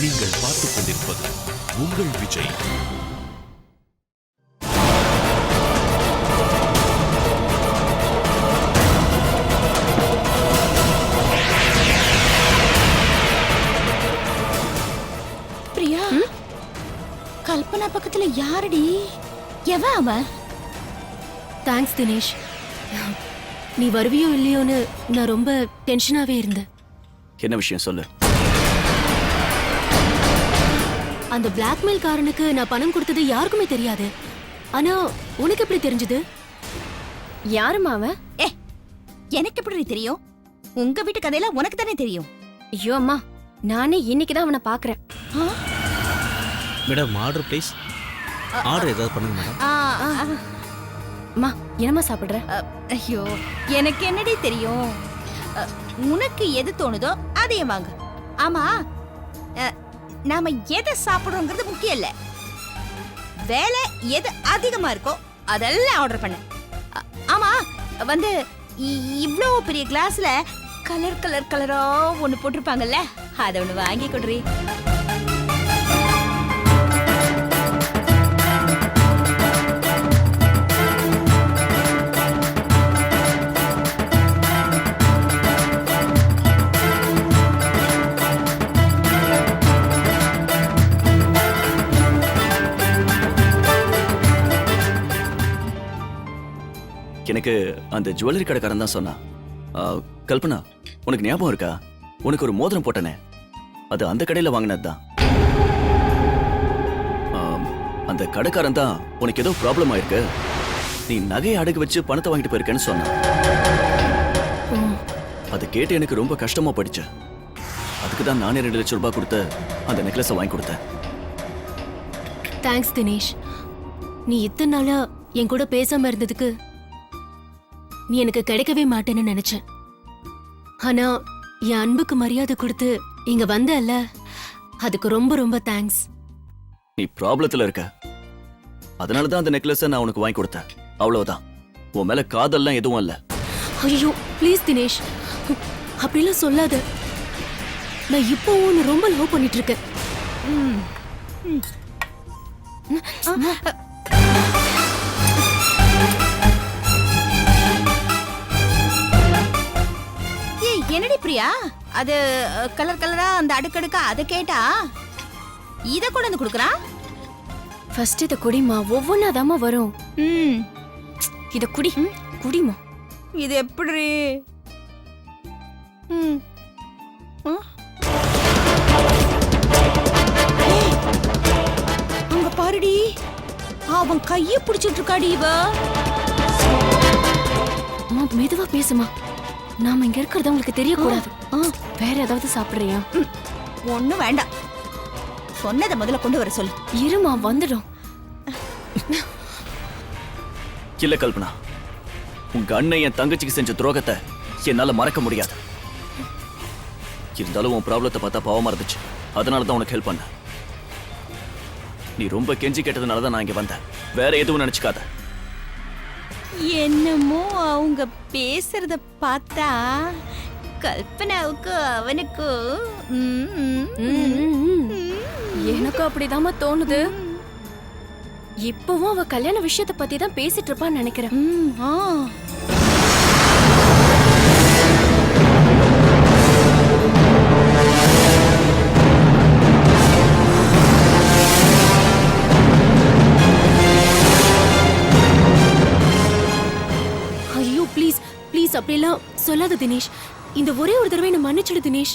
நீங்கள் பார்த்துக் கொண்டிருப்பது உங்கள் விஜய். பிரியா, கல்பனா பக்கத்துல யாரடி? எவன் அவன்? தேங்க்ஸ் தினேஷ். நீ வருவியோ இல்லையோன்னு நான் ரொம்ப டென்ஷனாவே இருந்தேன். என்ன விஷயம் சொல்லு. அந்த பிளாக்மெயில் காரனுக்கு நான் பணம் கொடுத்தது யாருக்குமே தெரியாது. ஆனா உனக்கு எப்படி தெரிஞ்சது? யாருமா அவன்? எனக்கு எப்படி தெரியும்? உங்க வீட்டு கதையில உனக்கு தானே தெரியும். ஐயோ அம்மா, நானே இன்னைக்குதான் அவனை பாக்குறேன். Madam order please. ஆர்டர் ஏதாவது பண்ணுங்க மேடம். அம்மா என்னம்மா சாப்பிடுற? ஐயோ, எனக்கு என்னடி தெரியும்? உனக்கு எது தோணுதோ அதையே வாங்க. ஆமா, நாம எதை சாப்பிடுறோங்கிறது முக்கியம் இல்ல. வேலை எது அதிகமா இருக்கோ அதெல்லாம் ஆர்டர் பண்ண. ஆமா, வந்து இவ்ளோ பெரிய கிளாஸ்ல கலர் கலர் கலரா ஒண்ணு போட்டிருப்பாங்கல்ல, அதை ஒண்ணு வாங்கி கொடுறீ. எனக்கு அந்த ஜுவல்லரி கடைக்காரன் தான் சொன்னான். கல்பனா, உனக்கு ஞாபகம் இருக்கா? உனக்கு ஒரு மோதிரம் போட்டனே, அது அந்த கடையில வாங்கினது தான். அந்த கடைக்காரன் தான் உனக்கு ஏதோ ப்ராப்ளம் ஆயிருக்கு, நீ நகையை அடகு வச்சு பணத்தை வாங்கிட்டு போயிருக்கேன்னு சொன்னான். அதை கேட்டு எனக்கு ரொம்ப கஷ்டமா போயிடுச்சு. அதுக்கு தான் நானே 2 லட்சம் ரூபாய் கொடுத்து அந்த நெக்லஸை வாங்கி கொடுத்தேன். தேங்க்ஸ் தினேஷ். நீ இத்தனை நாளா என் கூட பேசாம இருந்ததுக்கு நீ எனக்கு கிடைக்கவே மாட்டேன்னு நினைச்சேன். ஆனா என் அன்புக்கு மரியாதை கொடுத்து இங்க வந்தல்ல, அதுக்கு ரொம்ப ரொம்ப தேங்க்ஸ். நீ ப்ராப்ளத்துல இருக்க, அதனாலதான் அந்த நெக்லஸை நான் உனக்கு வாங்கி கொடுத்தேன். அவ்வளவுதான். உன் மேல காதல்லாம் எதுவும் இல்ல. ஐயோ ப்ளீஸ் தினேஷ், அப்படிலாம் சொல்லாத. நான் இப்போ உன்னை ரொம்ப லவ் பண்ணிட்டு இருக்கேன். என்னடி பிரியா, அது கலர் கலரா அந்த அடுக்கடுக்கா அதை கேட்டா இத கொண்டு வந்து குடுக்குறான். ஃபர்ஸ்ட் இத குடிமா, ஒவ்வொன்னாதாமா வரும். இத குடி, குடிமா. இது எப்படி? அங்க பாருடி, அவன் கைய பிடிச்சிட்டு இருக்காடி இவ. அம்மா மெதுவா பேசுமா, நாம இங்க இருக்கிறது உங்களுக்கு தெரியக்கூடாது. வேற ஏதாவது சாப்பிடுறியா? ஒண்ணும் வேண்டாம், சொன்னதை முதல்ல கொண்டு வர சொல்லு. இருமா, வந்துடும். இல்ல கல்பனா, உங்க அண்ணன் என் தங்கச்சிக்கு செஞ்ச துரோகத்தை என்னால மறக்க முடியாது. இருந்தாலும் உன் ப்ராப்ளத்தை பார்த்தா பாவமா இருந்துச்சு, அதனாலதான் உனக்கு ஹெல்ப் பண்ண. நீ ரொம்ப கெஞ்சி கேட்டதுனாலதான் நான் இங்க வந்தேன், வேற எதுவும் நினைச்சுக்காத. என்னமோ அவங்க பேசுறத பார்த்தா கல்பனாவுக்கு அவனுக்கு எனக்கு அப்படிதாம்மா தோணுது. இப்பவும் அவ கல்யாண விஷயத்தை பத்தி தான் பேசிட்டு இருப்பான்னு நினைக்கிறேன். ஐயோ ப்ளீஸ் ப்ளீஸ் அப்படிலாம் சொல்லாத தினேஷ். இந்த ஒரே ஒரு தடவை என்ன மன்னிச்சிடு தினேஷ்.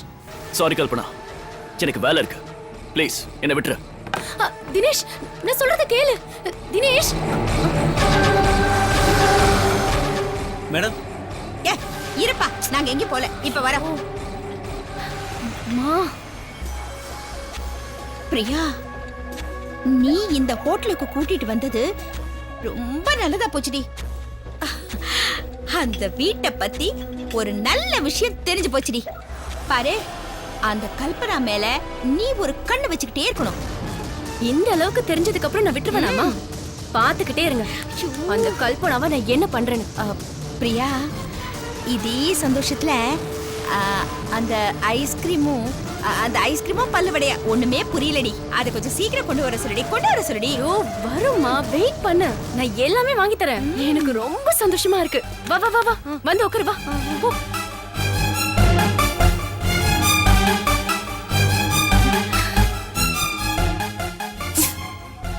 சாரி கல்பனா, எனக்கு வேலை இருக்கு. ப்ளீஸ் என்ன விட்டுரு. தினேஷ், நான் சொல்றத கேளு. தினேஷ். மேடம். இருப்பா, நாங்க எங்க போல, இப்ப வரோம். மா பிரியா, நீ இந்த ஹோட்டலுக்கு கூட்டிட்டு வந்தது ரொம்ப நல்லதா போச்சுடி. அந்த வீட்டை பத்தி ஒரு நல்ல விஷயம் தெரிஞ்சு போச்சுடி. பாரு, அந்த கல்பனா மேல நீ ஒரு கண்ணு வச்சுக்கிட்டே இருக்கணும். இந்த அளவுக்கு தெரிஞ்சதுக்கு அப்புறம் நான் விட்டுருவேனாமா? பாத்துக்கிட்டே இருங்க அந்த கல்பனாவை நான் என்ன பண்றேன்னு. பிரியா, இதே சந்தோஷத்துல அந்த ஐஸ்கிரீமும் அந்த ஐஸ்கிரீமும் பல்லு வடையா ஒண்ணுமே புரியலடி. அதை கொஞ்சம் சீக்கிரம் கொண்டு வர சொல்லுடி. ஐயோ வருமா, வெயிட் பண்ண, நான் எல்லாமே வாங்கி தரேன். எனக்கு ரொம்ப சந்தோஷமா இருக்கு. வா வா வா வா, வந்து உட்காரு, வா போ.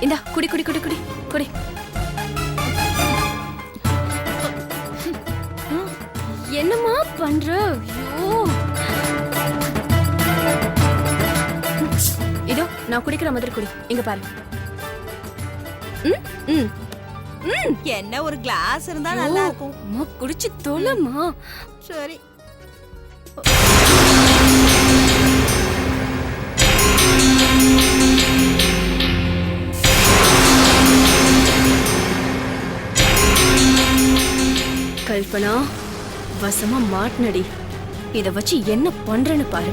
இந்தா குடி குடி குடி குடி குடி. என்னம்மா பண்ற? ஐயோ, இதோ நான் குடிக்கிற மாதிரி குடி. இங்க பாரு. என்ன ஒரு கிளாஸ் இருந்தா நல்லா இருக்கும். அம்மா குடிச்சு தொலைமா. சரி. கல்பனா, வசமா மாட்டினடி. இத வச்சு என்ன பண்றேன்னு பாரு.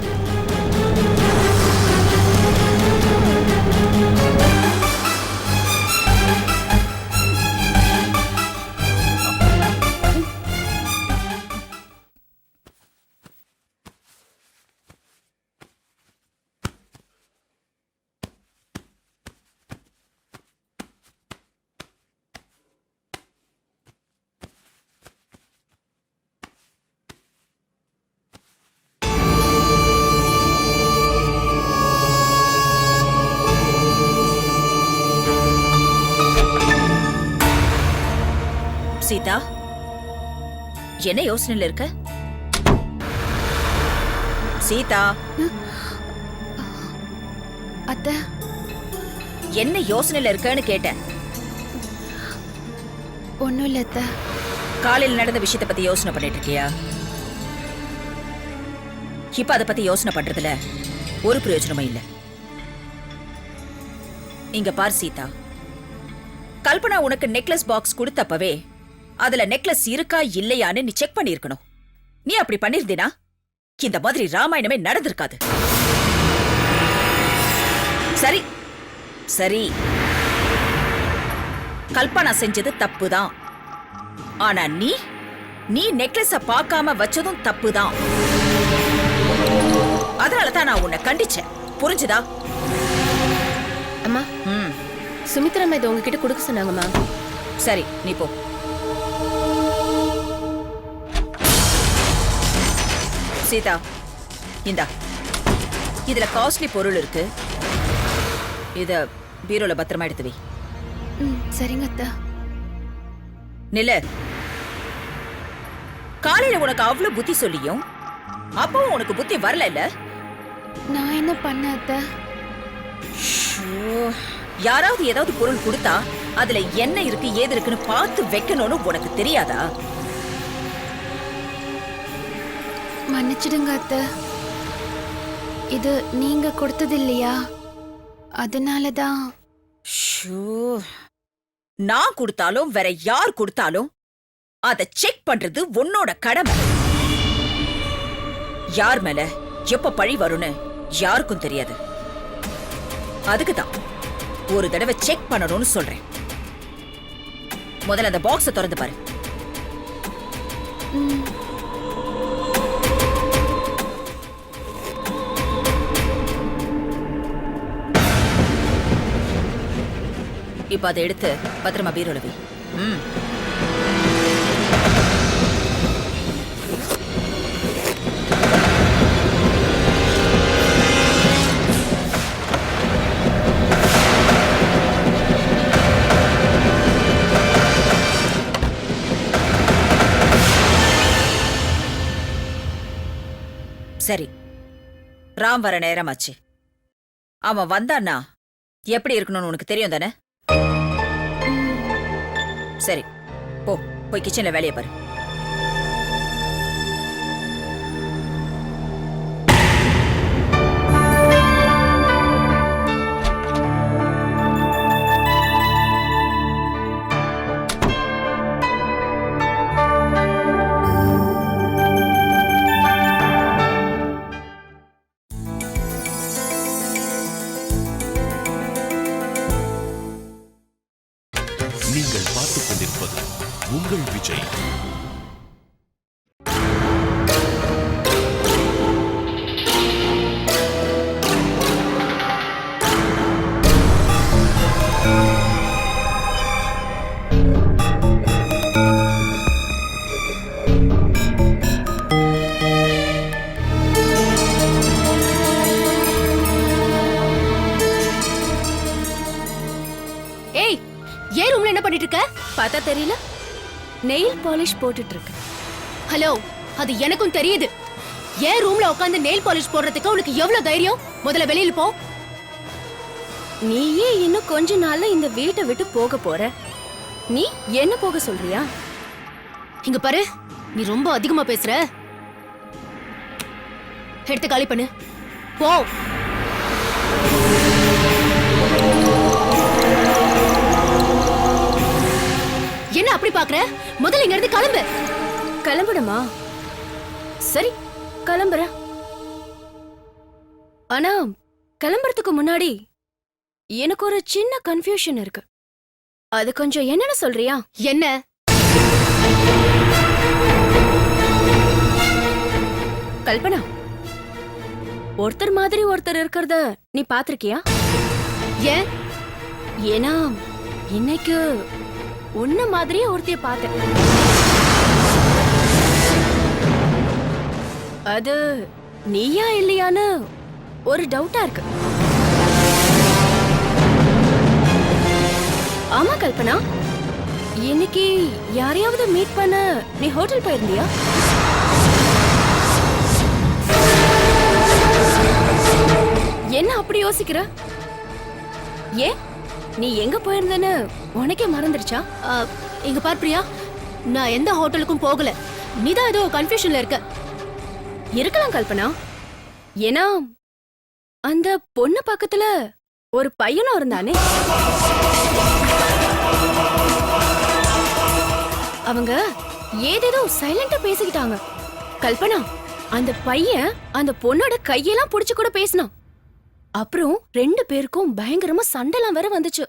சீதா, என்ன யோசனையில இருக்க? சீதா, அத்தை, என்ன யோசனையில இருக்கன்னு கேட்டேன். ஒண்ணும் இல்ல அத்தை. காலையில் நடந்த விஷயத்தை பத்தி யோசனை பண்ணிட்டு இருக்கியா? இப்ப அதை பத்தி யோசனை பண்றதுல ஒரு பிரயோஜனமும் இல்ல. இங்க பார் சீதா, கல்பனா உனக்கு நெக்லஸ் பாக்ஸ் கொடுத்தப்பவே அதுல நெக்லஸ் இருக்கா இல்லையான்னு நீ செக் பண்ணிருக்கணும். நீ அப்படி பண்ணிருந்தீனா இந்த மாதிரி ராமாயணமே நடந்திருக்காது. சரி சரி, கல்பனா செஞ்சது தப்புதான். ஆனா நீ நெக்லஸ பார்க்காம வச்சதும் தப்புதான். அதனாலதான் நான் உன்னை கண்டிச்சேன். புரிஞ்சுதா? அம்மா, சுமித்ரா இதை உங்ககிட்ட கொடுக்க சொன்னாங்கம்மா. சரி, நீ போ. சீதா, இந்தா, இதுல காஸ்ட்லி பொருள் இருக்கு. இத பீரோல பத்திரமா எடுத்து வை. சரிங்க அத்தா. நில, காலையில உனக்கு அவ்வளவு புத்தி சொல்லியும் அப்பவும் உனக்கு புத்தி வரல இல்ல? நான் என்ன பண்ண அத்தா? யாராவது ஏதாவது பொருள் கொடுத்தா அதுல என்ன இருக்கு ஏது இருக்குன்னு பார்த்து வைக்கணும்னு உனக்கு தெரியாதா? மன்னிச்சிடுங்க அத்தை. இது நீங்க கொடுத்தது இல்லையா, அதனாலதான். நான் கொடுத்தாலும் வேற யார் கொடுத்தாலும் அதை செக் பண்றது உன்னோட கடமை. யார் மேல எப்ப பழி வரும்னு யாருக்கும் தெரியாது. அதுக்குதான் ஒரு தடவை செக் பண்ணணும்னு சொல்றேன். முதல்ல அந்த பாக்ஸ திறந்து பாரு. இப்ப அதை எடுத்து பத்திரமா பீரோல வை. சரி, ராம் வர நேரமாச்சு. அவன் வந்தான்னா எப்படி இருக்கணும்னு உனக்கு தெரியும் தானே? சரி, போய் கிச்சன்ல வேலையை பாரு. நீங்கள் பார்த்துக் கொண்டிருப்பது உங்கள் விஜய். பண்ணிட்டு இருக்க? பார்த்தா தெரியல, நெயில் பாலிஷ் போட்டுட்டு இருக்கு. ஹலோ, அது எனக்கும் தெரியுது. ஏன் ரூம்ல உட்கார்ந்து நெயில் பாலிஷ் போடுறதுக்கு உனக்கு எவ்வளவு தைரியம்? முதல்ல வெளியில போ. நீயே இன்னும் கொஞ்ச நாள்ல இந்த வீட்டை விட்டு போக போற. நீ என்ன போக சொல்றியா? இங்க பாரு, நீ ரொம்ப அதிகமா பேசுற. எடுத்து காலி பண்ணு, போ. என்ன அப்படி பாக்குற? முதல்ல இங்க இருந்து கிளம்பு. கிளம்பிடுமா? சரி, கிளம்புறேன். ஆனா கிளம்புறதுக்கு முன்னாடி எனக்கு ஒரு சின்ன கன்ஃபியூஷன் இருக்கு. அது கொஞ்சம் என்னன்னு சொல்றியா? என்ன? கல்பனா, ஒருத்தர் மாதிரி ஒருத்தர் இருக்கிறத நீ பாத்திருக்கியா? ஏன்? ஏன்னா இன்னைக்கு உன்ன மாதிரியே ஒருத்திய பார்த்தேன். அது நீயா இல்லையான்னு ஒரு டவுட்டா இருக்கு. ஆமா கல்பனா, இன்னைக்கு யாரையாவது மீட் பண்ண நீ ஹோட்டல் போயிருந்தியா? என்ன அப்படி யோசிக்கிற? ஏன், நீ எங்க போயிருந்தன்னு உனக்கே மறந்துருச்சா? இங்க பார் பிரியா, நான் எந்த ஹோட்டலுக்கும் போகல. நீதான் ஏதோ கன்ஃபியூஷன்ல இருக்க. இருக்கலாம் கல்பனா. ஏன்னா அந்த பொண்ணு பக்கத்துல ஒரு பையனும் இருந்தானே. அவங்க ஏதேதோ சைலண்டா பேசிக்கிட்டாங்க. கல்பனா, அந்த பையன் அந்த பொண்ணோட கையெல்லாம் புடிச்சு கூட பேசினான். அப்புறம் 2 பேருக்கும் பயங்கரமா சண்டைலாம் வேற வந்துச்சு.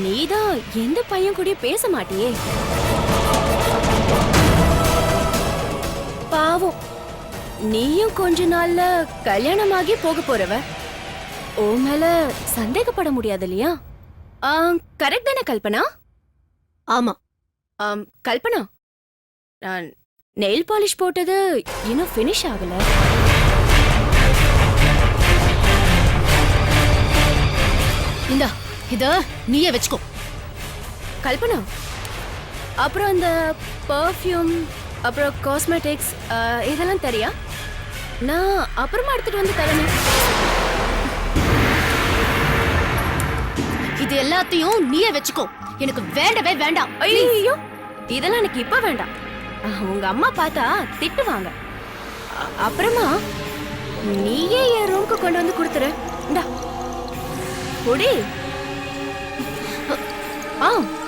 நீதான் எந்த பையன் கூட பேச மாட்டியே. பாவம், நீயும் கொஞ்ச நாள்ல கல்யாணமாகி போக போறவ. ஓ மேல சந்தேகப்பட முடியாது இல்லையா? கரெக்ட் தானே கல்பனா? ஆமா. கல்பனா, நான் நெயில் பாலிஷ் போட்டது இன்னும் ஃபினிஷ் ஆகல. இந்தா, இத நீயே வச்சுக்கோ. கல்பனா, அப்புறம் அந்த பர்ஃப்யூம், அப்புறம் காஸ்மெட்டிக்ஸ் இதெல்லாம் தெரியா? நான் அப்புறமா எடுத்துட்டு வந்து தரேன். இது எல்லாத்தையும் நீயே வச்சுக்கோ. எனக்கு வேண்டவே வேண்டாம். ஐயோ, இதெல்லாம் எனக்கு இப்ப வேண்டாம். உங்க அம்மா பார்த்தா திட்டுவாங்க. அப்புறமா நீயே என் ரூமுக்கு கொண்டு வந்து கொடுத்துரு. இந்தா பொடி.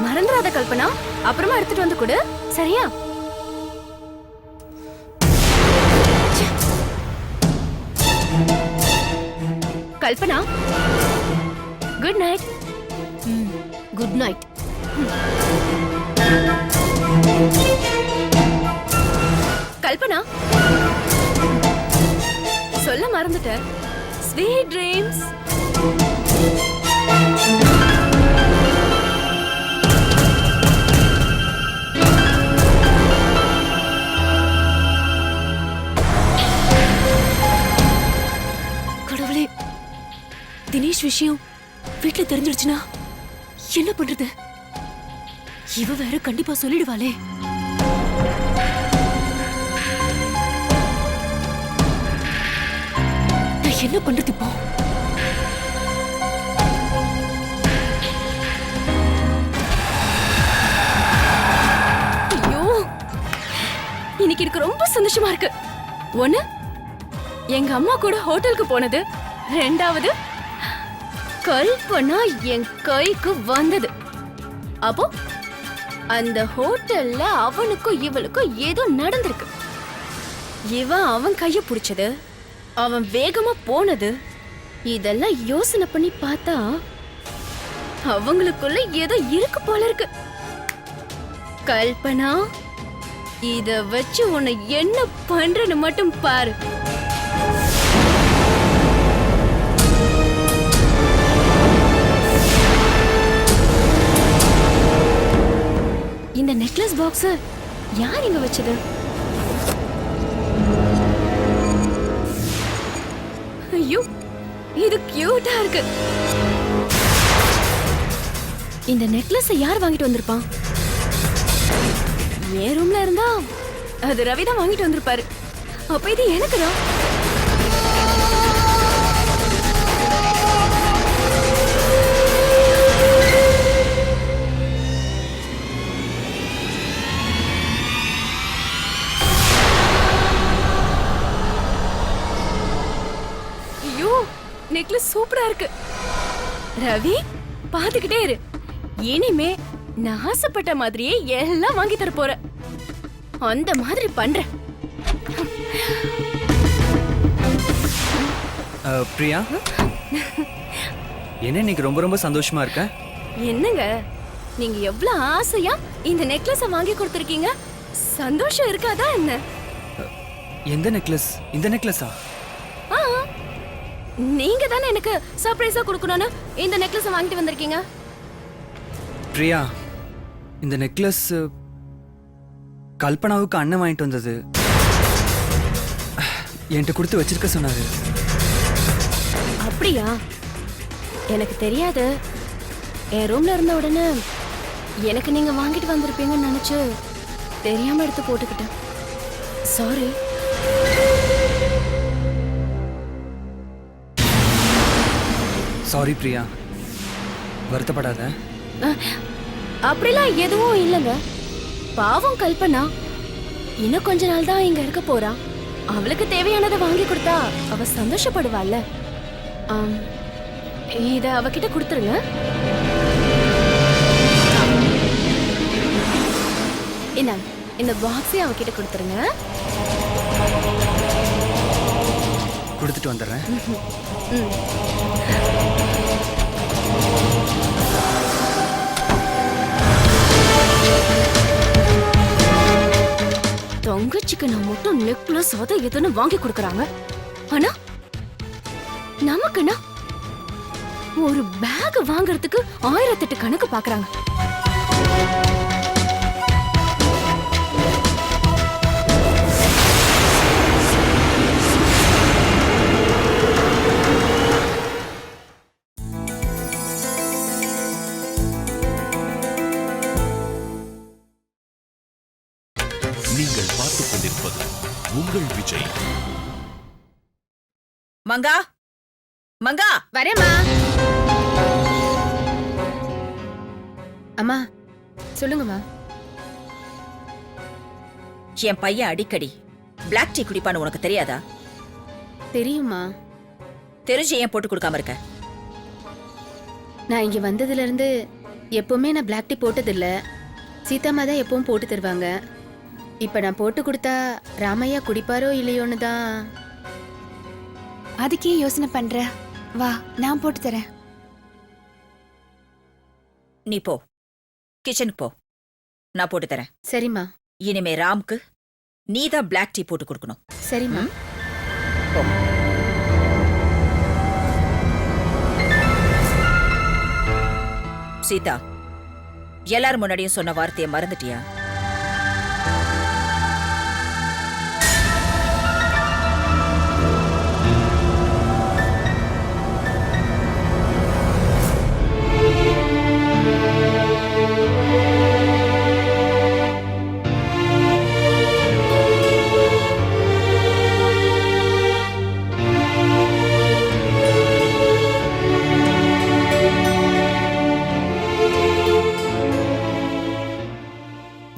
மறந்துடாத கல்பனா, அப்புறமா எடுத்துட்டு வந்து கொடு, சரியா? Kalpana, good night. Good night. Kalpana, சொல்ல மறந்துட்டேன். Sweet dreams. கடவுளே, தினேஷ் விஷயம் வீட்டுல தெரிஞ்சிடுச்சுனா என்ன பண்றது? இவ வேற கண்டிப்பா சொல்லிடுவாளே. நான் என்ன பண்றது இப்போ? ஐயோ, இன்னைக்கு எனக்கு ரொம்ப சந்தோஷமா இருக்கு. ஒண்ணு, எங்க அம்மா கூட ஹோட்டலுக்கு போனது. 2வது, கல்பனா என் கைக்கு வந்தது. அப்போ அந்த ஹோட்டல்ல அவனுக்கும் இவளுக்கும் ஏதோ நடந்திருக்கு. இவன் அவன் கைய பிடிச்சது, அவன் வேகமா போனது, இதெல்லாம் யோசனை பண்ணி பார்த்தா அவங்களுக்குள்ள ஏதோ இருக்கு போல இருக்கு. கல்பனா, இத வச்சு உன்னை என்ன பண்றன்னு மட்டும் பாரு. இந்த நெக்லஸ் பாக்ஸ் யார் இங்க வச்சது? ஐயோ இது கியூட்டா இருக்கு. இந்த நெக்லஸ் யார் வாங்கிட்டு வந்திருப்பான்? என் ரூம்ல இருந்தா அது ரவி தான் வாங்கிட்டு வந்திருப்பாரு. அப்ப இது எனக்கு தான். ஐயோ நெக்லஸ் சூப்பரா இருக்கு. ரவி பாத்துக்கிட்டே இரு. இனிமே நான் ஆசைப்பட்ட மாதிரியே எல்லாம் வாங்கி தர போறேன். அந்த மாதிரி பண்றேன். பிரியா, என்ன இன்னைக்கு ரொம்ப ரொம்ப சந்தோஷமா இருக்க? என்னங்க நீங்க எவ்வளவு ஆசையா இந்த நெக்லஸ வாங்கி கொடுத்திருக்கீங்க. சந்தோஷம் இருக்காதா என்ன? எந்த நெக்லஸ்? இந்த நெக்லஸா? ஆ, நீங்க தானே எனக்கு சர்ப்ரைஸா கொடுக்கணும்னு இந்த நெக்லஸ வாங்கிட்டு வந்திருக்கீங்க. பிரியா, இந்த நெக்லஸ் கல்பனாவுக்கு அண்ணன் வாங்கிட்டு வந்தது. என்கிட்ட கொடுத்து வச்சிருக்க சொன்னாரு. அப்படியா? எனக்கு தெரியாது. என் ரூம்ல இருந்த உடனே எனக்கு நீங்க வாங்கிட்டு வந்திருப்பீங்கன்னு நினைச்சு தெரியாம எடுத்து போட்டுக்கிட்டேன். சாரி. சாரி பிரியா, வருத்தப்படாத. அப்படிலாம் எதுவும் இல்லைங்க. பாவம் கல்பனா இன்னும் கொஞ்ச நாள் தான் இங்க இருக்க போறா. அவளுக்கு தேவையானதை வாங்கி கொடுத்தா அவ சந்தோஷப்படுவாள்ல. இத அவகிட்ட கொடுத்துருங்க. இந்த பாக்ஸே அவகிட்ட கொடுத்துருங்க. கொடுத்துட்டு வந்துடுறேன். தங்கச்சிக்கு நான் மட்டும் நெக்லஸ் அதை எதுன்னு வாங்கி கொடுக்கறாங்க. ஆனா நமக்குன்னா ஒரு பேக் வாங்குறதுக்கு 1008 கணக்கு பாக்குறாங்க. நீங்கள் பார்த்துக் கொண்டிருப்பது உங்கள் விஜய். மங்கா, மங்கா, வரேம்மா. அம்மா சொல்லுங்கம்மா. என் பையன் அடிக்கடி பிளாக் டீ குடிப்பான்னு உனக்கு தெரியாதா? தெரியுமா? தெரிஞ்சு ஏன் போட்டு கொடுக்காம இருக்க? நான் இங்க வந்ததுல இருந்து எப்பவுமே நான் பிளாக் டீ போட்டதில்ல. சீதாமா தான் எப்பவும் போட்டு தருவாங்க. இப்ப நான் போட்டு கொடுத்தா ராமையா குடிப்பாரோ இல்லையோன்னு தான். அதுக்கே யோசனை பண்ற. வா, நான் போட்டு தரேன். நீ போ, கிச்சனுக்கு போ, நான் போட்டு தரேன். சரிம்மா. இனிமே ராம்க்கு நீதான் பிளாக் டீ போட்டு கொடுக்கணும். சரிம்மா. சீதா, எல்லாரும் முன்னாடியும் சொன்ன வார்த்தையை மறந்துட்டியா?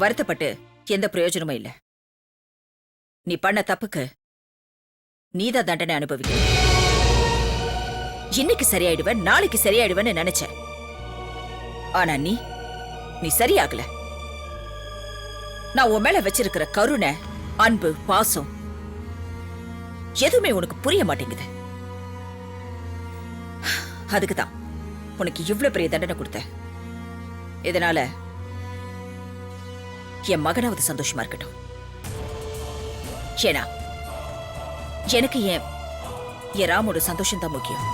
வருத்தப்பட்டு எந்த பிரயோஜனமும் இல்ல. நீ பண்ண தப்புக்கு நீதான் தண்டனை அனுபவிக்க. இன்னைக்கு சரியாயிடுவ, நாளைக்கு சரியாயிடுவேன்னு நினைச்ச. ஆனா நீ சரியாகல. நான் உன் மேல வச்சிருக்கிற கருணை, அன்பு, பாசம் எதுவுமே உனக்கு புரிய மாட்டேங்குது. அதுக்குதான் உனக்கு இவ்ளோ பெரிய தண்டனை கொடுத்த. இதனால என் மகனாவது சந்தோஷமா இருக்கட்டும். ஏன்னா எனக்கு என் ராமோட சந்தோஷம் தான் முக்கியம்.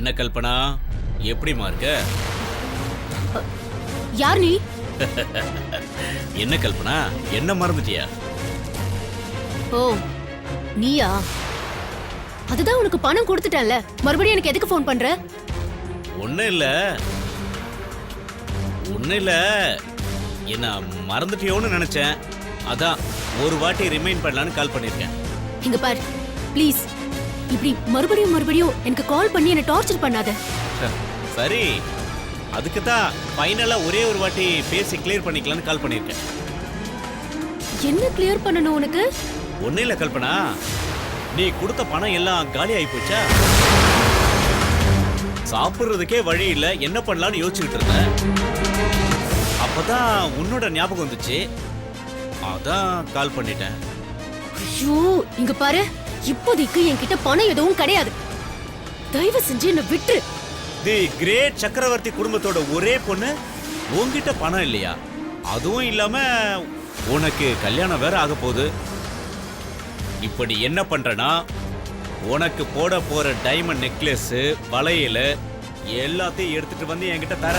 என்ன கல்பனா, எப்படிமா இருக்க? யார் நீ? என்ன கல்பனா, என்ன மறந்துட்டியா? ஓ நீயா? அதுதான் உனக்கு பணம் கொடுத்துட்டேன்ல, மறுபடியும் எனக்கு எதுக்கு ஃபோன் பண்ற? ஒண்ணும் இல்ல, என்ன மறந்துட்டியோன்னு நினைச்சேன். அதான் ஒரு வாட்டி ரிமைண்ட் பண்ணலான்னு கால் பண்ணிருக்கேன். இங்க பாரு ப்ளீஸ், இப்படி மறுபடியும் எனக்கு கால் பண்ணி என்ன டார்ச்சர் பண்ணாத. சரி, அதுக்கு தான் ஃபைனலா ஒரே ஒரு வாட்டி பேசி கிளியர் பண்ணிக்கலாம்னு கால் பண்ணிருக்கேன். என்ன கிளியர் பண்ணணும் உனக்கு? ஒன்னும் இல்ல கல்பனா, நீ கொடுத்த பணம் எல்லாம் காலி ஆகி போச்சா? சாப்பிடுறதுக்கே வழி இல்ல, என்ன பண்ணலாம்னு யோசிச்சுக்கிட்டு இருந்தேன். அப்பதான் உன்னோட ஞாபகம் வந்துச்சு, அதான் கால் பண்ணிட்டேன். ஐயோ இங்க பாரு, இப்போதைக்கு என்கிட்ட பணம் எதுவும் கிடையாது. தயவு செஞ்சு என்ன விட்டுரு. தி கிரேட் சக்கரவர்த்தி குடும்பத்தோட ஒரே பொண்ணு, உன்கிட்ட பணம் இல்லையா? அதுவும் இல்லாம உனக்கு கல்யாணம் வேற ஆக போகுது. இப்படி என்ன பண்றனா, உனக்கு போட போற டைமண்ட் நெக்லஸ், வளையல் எல்லாத்தையும் எடுத்துட்டு வந்து என்கிட்ட தர.